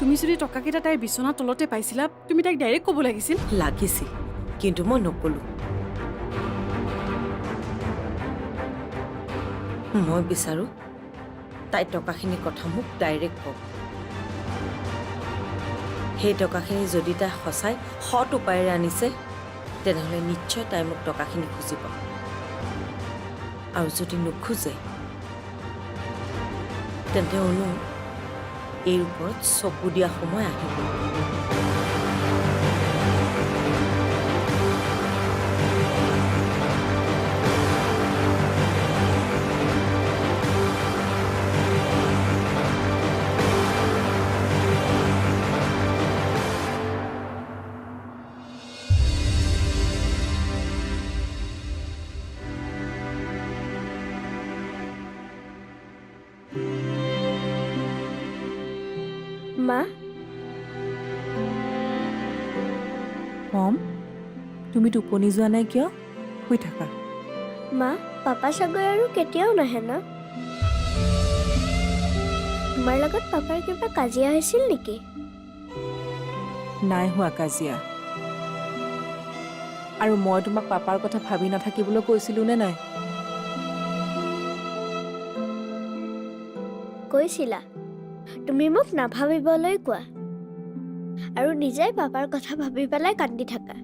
তুমি যদি টকাকেইটা তাইৰ বিচনাৰ তলতে পাইছিলা তুমি তাইক ডাইৰেক্ট ক'ব লাগিছিল। লাগিছিল কিন্তু মই নকলো। মই বিচাৰো তাই টকাখিনিৰ কথা মোক ডাইৰেক্ট কওক। সেই টকাখিনি যদি তাই সঁচাই সৎ উপায়েৰে আনিছে তেনেহ'লে নিশ্চয় তাই মোক টকাখিনি খুজিব, আৰু যদি নোখোজে তেন্তে অনু এই ওপৰত চকু দিয়া সময় আহিব। মা, মম, তুমি টোপনি যোৱা নাই কিয়? শুই থাকা। মা, পাপা চাগৈ আৰু কেতিয়াও নাহে ন? তোমাৰ লগত পাপাৰ কিবা কাজিয়া হৈছিল নেকি? নাই হোৱা কাজিয়া। আৰু মই তোমাক পাপাৰ কথা ভাবি নাথাকিবলৈ কৈছিলো নে নাই? কৈছিলা তুমি মোক নাভাবিবলৈ কোৱা, আৰু নিজেই পাপাৰ কথা ভাবি পেলাই কান্দি থাকা।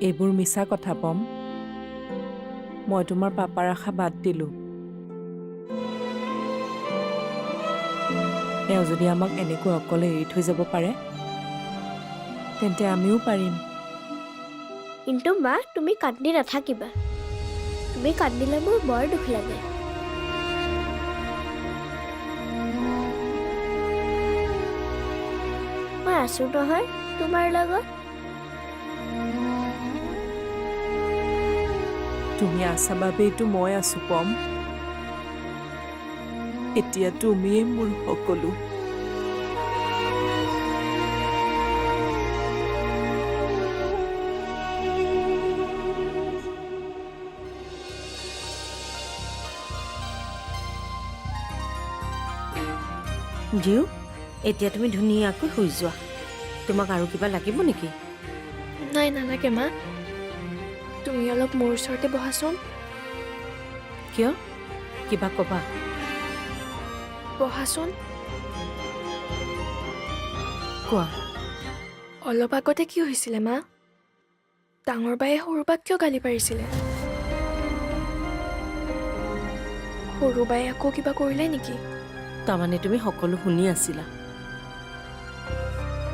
এইবোৰ মিছা কথা পম। মই তোমাৰ পাপাৰ আশা বাদ দিলো। তেওঁ যদি আমাক এনেকৈ অকলে এৰি থৈ যাব পাৰে তেন্তে আমিও পাৰিম। কিন্তু মা, তুমি কান্দি নাথাকিবা। তুমি কান্দিলে মোৰ বৰ দুখ লাগে। মই আছো নহয় তোমাৰ লগত। তুমি আছা বাবেইতো মই আছো পম। এতিয়া তুমিয়ে মোৰ সকলো। জিউ, এতিয়া তুমি ধুনীয়াকৈ শুই যোৱা। তোমাক আৰু কিবা লাগিব নেকি? নাই, নালাগে মা। তুমি অলপ মোৰ ওচৰতে বহাচোন। কিয়? কিবা ক'বা? বহাচোন। কোৱা। অলপ আগতে কি হৈছিলে মা? ডাঙৰ বায়ে সৰু বাক কিয় গালি পাৰিছিলে? সৰু বায়ে আকৌ কিবা কৰিলে নেকি? তাৰমানে তুমি সকলো শুনি আছিলা।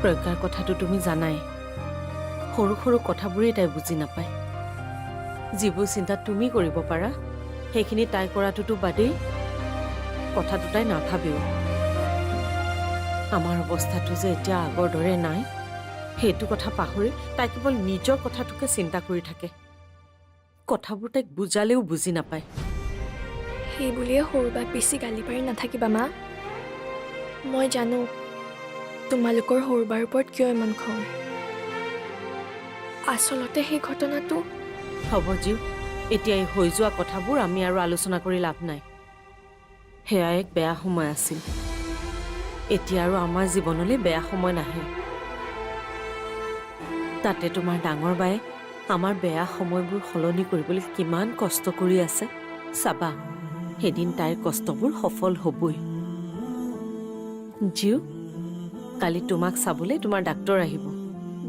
প্ৰজ্ঞাৰ কথাটো তুমি জানাই। সৰু সৰু কথাবোৰেই তাই বুজি নাপায়। যিবোৰ চিন্তা তুমি কৰিব পাৰা সেইখিনি তাই কৰাটোতো বাদেই কথাটো তাই নাভাবেও। আমাৰ অৱস্থাটো যে এতিয়া আগৰ দৰে নাই সেইটো কথা পাহৰি তাই কেৱল নিজৰ কথাটোকে চিন্তা কৰি থাকে। কথাবোৰ তাইক বুজালেও বুজি নাপায়। সেই বুলিয়ে সৰু বাক বেছি গালি পাৰি নাথাকিবা মা। মই জানো তোমালোকৰ সৰু বাৰ ওপৰত কিয় ইমান খং। আচলতে সেই ঘটনাটো হ'ব জিউ, এতিয়া এই হৈ যোৱা কথাবোৰ আমি আৰু আলোচনা কৰি লাভ নাই। সেয়া এক বেয়া সময় আছিল। এতিয়া আৰু আমাৰ জীৱনলৈ বেয়া সময় নাহে। তাতে তোমাৰ ডাঙৰ বায়ে আমাৰ বেয়া সময়বোৰ সলনি কৰিবলৈ কিমান কষ্ট কৰি আছে চাবা। সেইদিন তাইৰ কষ্টবোৰ সফল হ'বই। জিউ, কালি তোমাক চাবলৈ তোমাৰ ডাক্তৰ আহিব।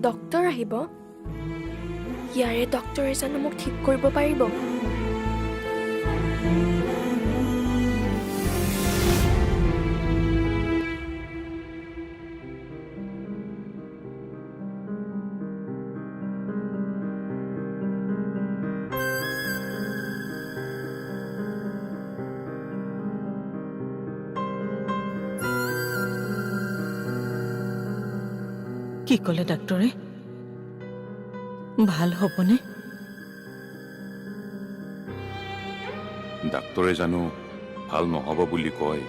ডক্তৰ আহিব? ইয়াৰে ডক্তৰে জানো মোক ঠিক কৰিব পাৰিব? কি ক'লে ডাক্তৰে? ভাল হ'বনে? ডাক্তৰে জানো ভাল নহ'ব বুলি কয়,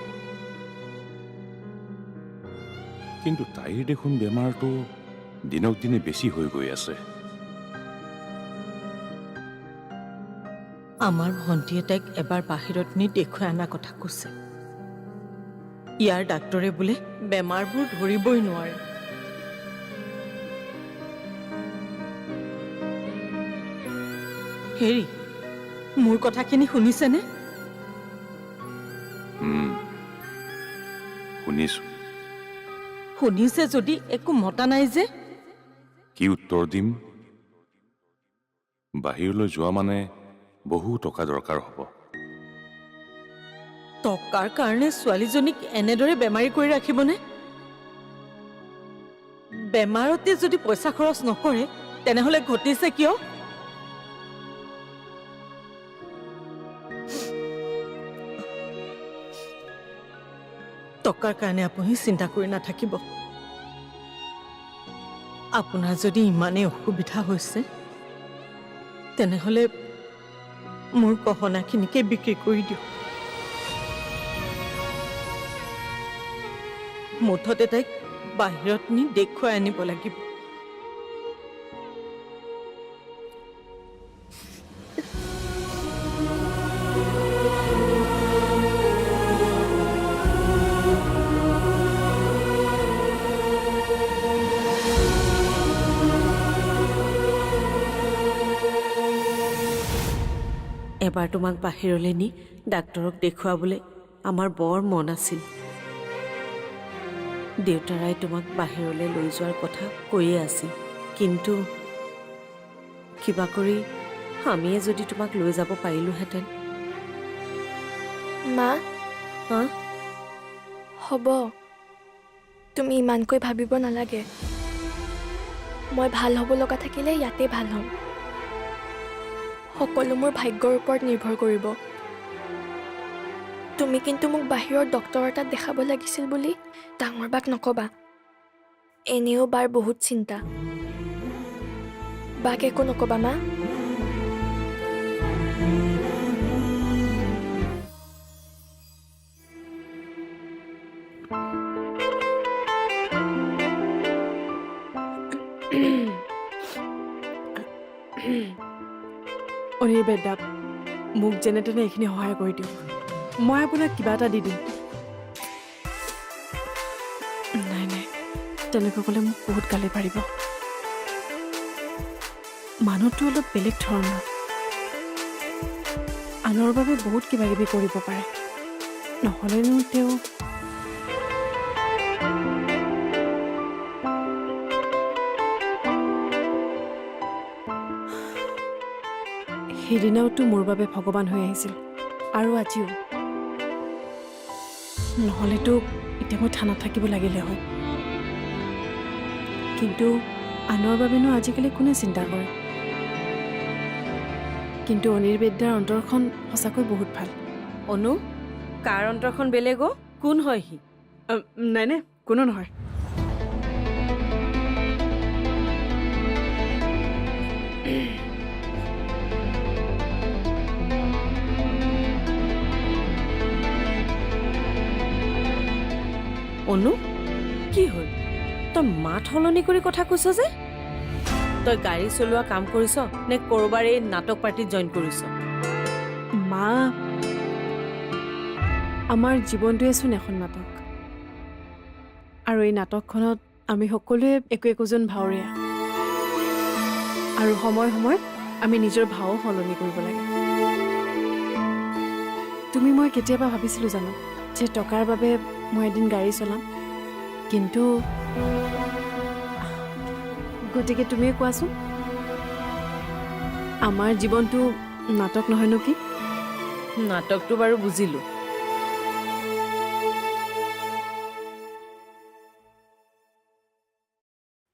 কিন্তু তাইৰ দেখোন বেমাৰটো দিনক দিনে বেছি হৈ গৈ আছে। আমাৰ ভণ্টীয়ে তাইক এবাৰ বাহিৰত নি দেখুৱাই অনা কথা কৈছে। ইয়াৰ ডাক্তৰে বোলে বেমাৰবোৰ ধৰিবই নোৱাৰে। হেৰি, মোৰ কথাখিনি শুনিছেনে? শুনিছো। শুনিছে যদি একো মতা নাই যে? কি উত্তৰ দিম? বাহিৰলৈ যোৱা মানে বহু টকা দৰকাৰ হ'ব। টকাৰ কাৰণে ছোৱালীজনীক এনেদৰে বেমাৰী কৰি ৰাখিবনে? বেমাৰতে যদি পইচা খৰচ নকৰে তেনেহলে ঘটিছে কিয়? টকাৰ কাৰণে আপুনি চিন্তা কৰি নাথাকিব। আপোনাৰ যদি ইমানেই অসুবিধা হৈছে তেনেহলে মোৰ গহনাখিনিকে বিক্ৰী কৰি দিয়ক। মুঠতে তাইক বাহিৰত নি দেখুৱাই আনিব লাগিব। এবাৰ তোমাক বাহিৰলৈ নি ডাক্তৰক দেখুৱাবলৈ আমাৰ বৰ মন আছিল। দেউতাৰাই তোমাক বাহিৰলৈ লৈ যোৱাৰ কথা কৈয়ে আছিল, কিন্তু কিবা কৰি আমিয়ে যদি তোমাক লৈ যাব পাৰিলোহেঁতেন। মা, হা? হ'ব, তুমি ইমানকৈ ভাবিব নালাগে। মই ভাল হ'ব লগা থাকিলে ইয়াতে ভাল হ'ম। সকলো মোৰ ভাগ্যৰ ওপৰত নিৰ্ভৰ কৰিব। তুমি কিন্তু মোক বাহিৰৰ ডক্তৰ এটাত দেখাব লাগিছিল বুলি ডাঙৰ বাক নকবা। এনেও বাৰ বহুত চিন্তা। বাক একো নকবা মা। অনিৰ্বেদ, মোক যেনে তেনে এইখিনি সহায় কৰি দিয়ক। মই আপোনাক কিবা এটা দি দিম। নাই নাই, তেনেকৈ ক'লে মোক বহুত গালি পাৰিব। মানুহটো অলপ বেলেগ ধৰণৰ, আনৰ বাবে বহুত কিবা কিবি কৰিব পাৰে। নহ'লেনো তেওঁ সেইদিনাওতো মোৰ বাবে ভগৱান হৈ আহিছিল, আৰু আজিও। নহ'লেতো এতিয়া মই থানাত থাকিব লাগিলে হয়। কিন্তু আনৰ বাবেনো আজিকালি কোনে চিন্তা কৰে? কিন্তু অনিৰ্বেদাৰ অন্তৰখন সঁচাকৈ বহুত ভাল। অনু, কাৰ অন্তৰখন বেলেগ অ'? কোন হয় সি? নাই নাই, কোনো নহয়। অনু, কি হ'ল? তই মাত সলনি কৰি কথা কৈছ যে? তই গাড়ী চলোৱা কাম কৰিছ নে ক'ৰবাৰ এই নাটক পাৰ্টিত জইন কৰিছ? মা, আমাৰ জীৱনটোৱেচোন এখন নাটক, আৰু এই নাটকখনত আমি সকলোৱে একো একোজন ভাৱৰীয়া, আৰু সময় সময়ত আমি নিজৰ ভাৱো সলনি কৰিব লাগে। তুমি মই কেতিয়াবা ভাবিছিলোঁ জানো যে টকাৰ বাবে মই এদিন গাড়ী চলাম, কিন্তু গতিকে তুমিয়ে কোৱাচোন, আমাৰ জীৱনটো নাটক নহয়নো কি? নাটকটো বাৰু বুজিলো,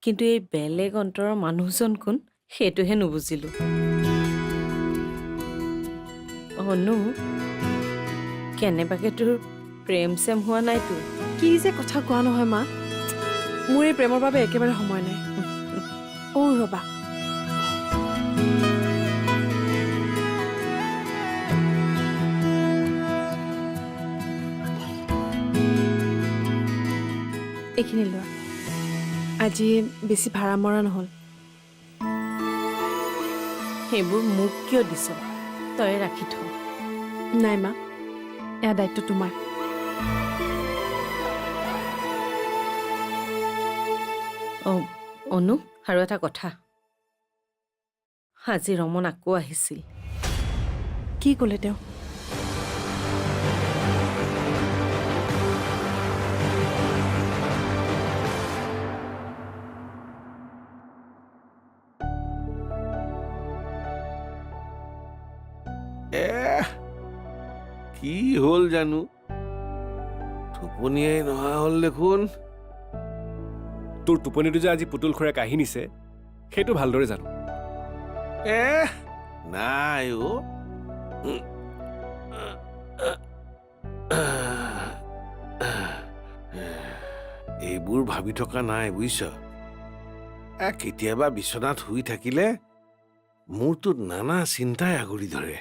কিন্তু এই বেলেগ অন্তৰৰ মানুহজন কোন সেইটোহে নুবুজিলো। অনু, কেনেবাকে তোৰ প্ৰেম চেম হোৱা নাই তোৰ? কি যে কথা কোৱা নহয় মা, মোৰ এই প্ৰেমৰ বাবে একেবাৰে সময় নাই। ৰ'বা, এইখিনি লোৱা। আজি বেছি ভাড়া মৰা নহ'ল। সেইবোৰ মোক কিয় দিছ? তই ৰাখি থ। নাই মা, এয়া দায়িত্ব তোমাৰ। অনু, আৰু এটা কথা, আজি ৰমন আকৌ আহিছিল। কি ক'লে তেওঁ? কি হ'ল জানো, টোপনিয়াই নহা হ'ল দেখোন। তোৰ টোপনিটো যে আজি পুতুল খুৰাই কাঢ়ি নিছে সেইটো ভালদৰে জানো। নাই অ'। এইবোৰ ভাবি থকা নাই বুজিছ। কেতিয়াবা বিচনাত শুই থাকিলে মোৰতো নানা চিন্তাই আগুৰি ধৰে।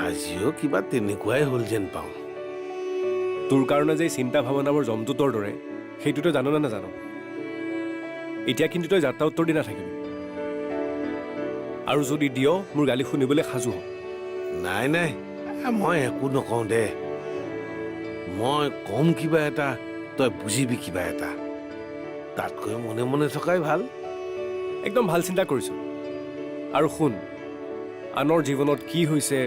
আজিও কিবা তেনেকুৱাই হ'ল যেন পাওঁ। তোৰ কাৰণে যে চিন্তা ভাৱনাবোৰ জন্তুটোৰ দৰে সেইটো তই জানো নে নাজানো? এতিয়া কিন্তু তই যাত্ৰা উত্তৰ দি নাথাকিবি, আৰু যদি দিয় মোৰ গালি শুনিবলৈ সাজু হ। নাই নাই, মই একো নকওঁ দে। মই কম কিবা এটা, তই বুজিবি কিবা এটা। তাতকৈ মনে মনে থকাই ভাল। একদম ভাল চিন্তা কৰিছো। আৰু শুন, আনৰ জীৱনত কি হৈছে,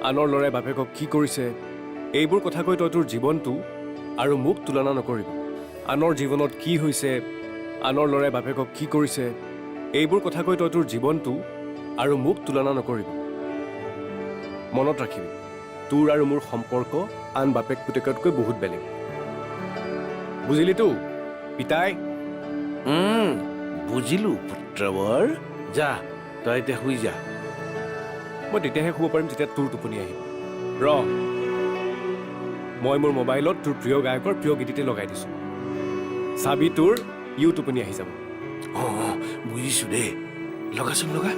আনৰ ল'ৰাই বাপেকক কি কৰিছে, এইবোৰ কথা কৈ তই তোৰ জীৱনটো আৰু মোক তুলনা নকৰিবি। আনৰ জীৱনত কি হৈছে, আনৰ ল'ৰাই বাপেকক কি কৰিছে, এইবোৰ কথা কৈ তই তোৰ জীৱনটো আৰু মোক তুলনা নকৰিবি। মনত ৰাখিবি, তোৰ আৰু মোৰ সম্পৰ্ক আন বাপেক পুতেকতকৈ বহুত বেলেগ। বুজিলিতো পিতাই? বুজিলো পুত্ৰবৰ। যা, তই এতিয়া শুই যা। মই তেতিয়াহে শুব পাৰিম যেতিয়া তোৰ টোপনি আহিব। মই মোৰ মোবাইলত তোৰ প্ৰিয় গায়কৰ প্ৰিয় গীতটি লগাই দিছো। চাবি তোৰ ইও টোপনি আহি যাব। বুজিছো দেই, লগাচোন লগা।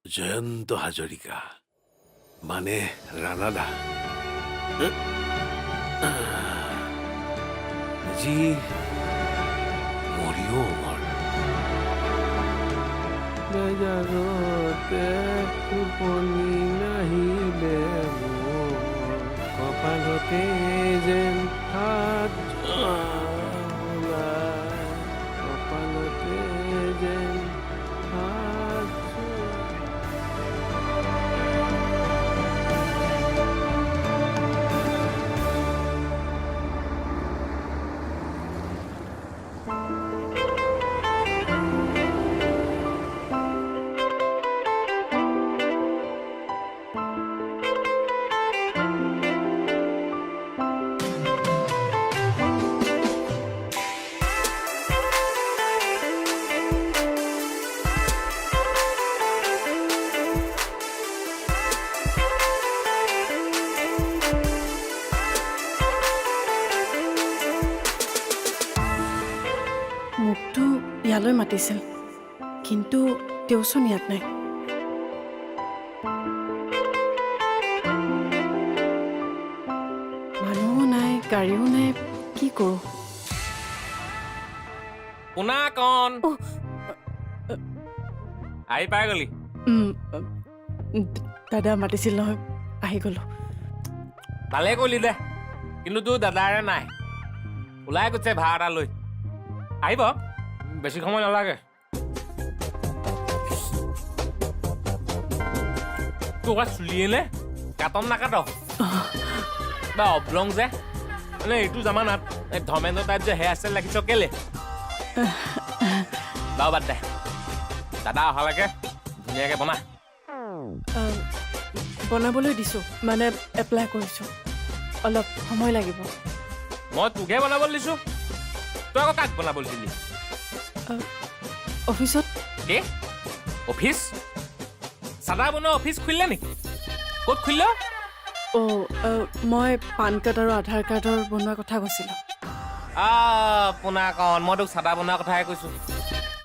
জয়ন্ত হাজৰিকা মানে ৰাণাদা। যি মৰিও অমৰ। বেজাৰতে টোপনি নাহিলে মোৰ, কপালতে যেন হাত জ্বলাই, কপালতে যেন হাত মোকতো ইয়ালৈ মাতিছিল, কিন্তু তেওঁচোন ইয়াত নাই। মানুহো নাই, গাড়ীও নাই, কি কৰোঁ? শুনা কণ, আহি পাই গলি। দাদা মাতিছিল নহয়, আহি গ'লো। ভালেই কৰিলি দে, কিন্তু তোৰ দাদাৰে নাই, ওলাই গৈছে ভাড়া এটা লৈ। আহিব, বেছি সময় নালাগে। তোৰ চুলিয়ে নে কাটন নাকাট? বা অবলং যে, মানে এইটো জামানাত ধৰ্মেন্দ্ৰ টাইপ যে হেয়াৰ ষ্টাইল ৰাখিছ কেলে? বাৰু বাদ দে, দাদা অহালৈকে ধুনীয়াকে বনা। বনাবলৈ দিছোঁ, মানে এপ্লাই কৰিছোঁ, অলপ সময় লাগিব। মই তোকহে বনাবলৈ দিছোঁ, তই আকৌ কাক বনাবলৈ দিলি? অফিচত। কি অফিচ? চাদা বনোৱা অফিচ খুলিলে নেকি? ক'ত খুলিল? মই পান কাৰ্ড আৰু আধাৰ কাৰ্ডৰ বনোৱা কথা কৈছিলোঁ। পোনা কণ, মই তোক চাদা বনোৱা কথাহে কৈছোঁ।